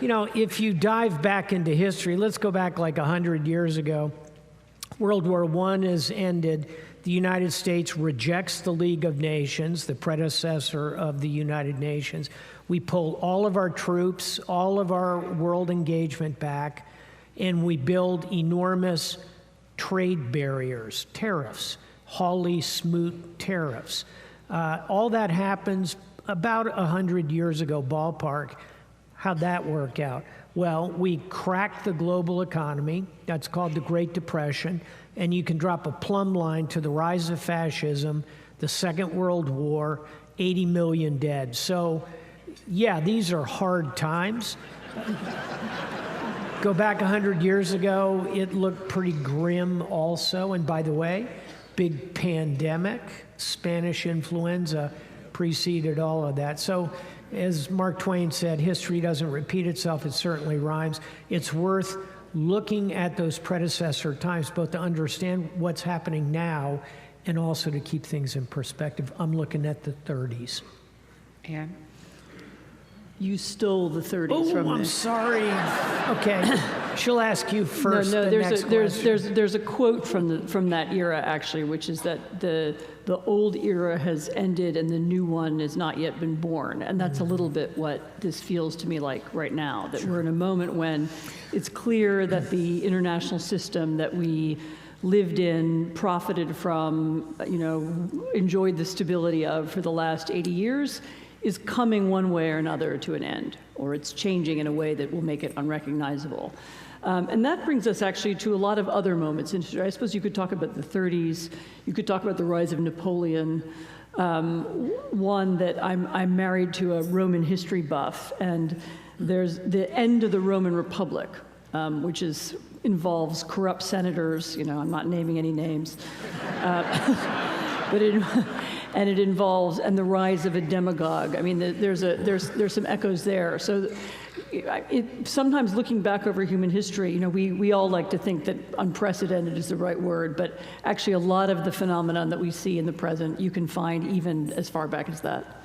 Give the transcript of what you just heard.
You know, if you dive back into history, let's go back like 100 years ago. World War I has ended. The United States rejects the League of Nations, the predecessor of the United Nations. We pull all of our troops, all of our world engagement back, and we build enormous trade barriers, tariffs, Hawley-Smoot tariffs. All that happens about 100 years ago, ballpark. How'd that work out? Well, we cracked the global economy. That's called the Great Depression. And you can drop a plumb line to the rise of fascism, the Second World War, 80 million dead. So, yeah, these are hard times. Go back 100 years ago, it looked pretty grim also. And by the way, big pandemic, Spanish influenza preceded all of that. So, as Mark Twain said, history doesn't repeat itself, it certainly rhymes. It's worth looking at those predecessor times, both to understand what's happening now and also to keep things in perspective. I'm looking at the 30s. Anne? You stole the 30s from me. Oh, I'm sorry. Okay, she'll ask you first. No, there's there's a quote from that era actually, which is that the old era has ended and the new one has not yet been born, and that's a little bit what this feels to me like right now. That we're in a moment when it's clear that the international system that we lived in, profited from, enjoyed the stability of for the last 80 years. Is coming one way or another to an end, or it's changing in a way that will make it unrecognizable. And that brings us actually to a lot of other moments in history. I suppose you could talk about the 30s, you could talk about the rise of Napoleon. One that I'm married to a Roman history buff, and there's the end of the Roman Republic, which involves corrupt senators, I'm not naming any names, but it involves, and the rise of a demagogue. I mean, there's some echoes there. So sometimes looking back over human history, we all like to think that unprecedented is the right word, but actually a lot of the phenomenon that we see in the present, you can find even as far back as that.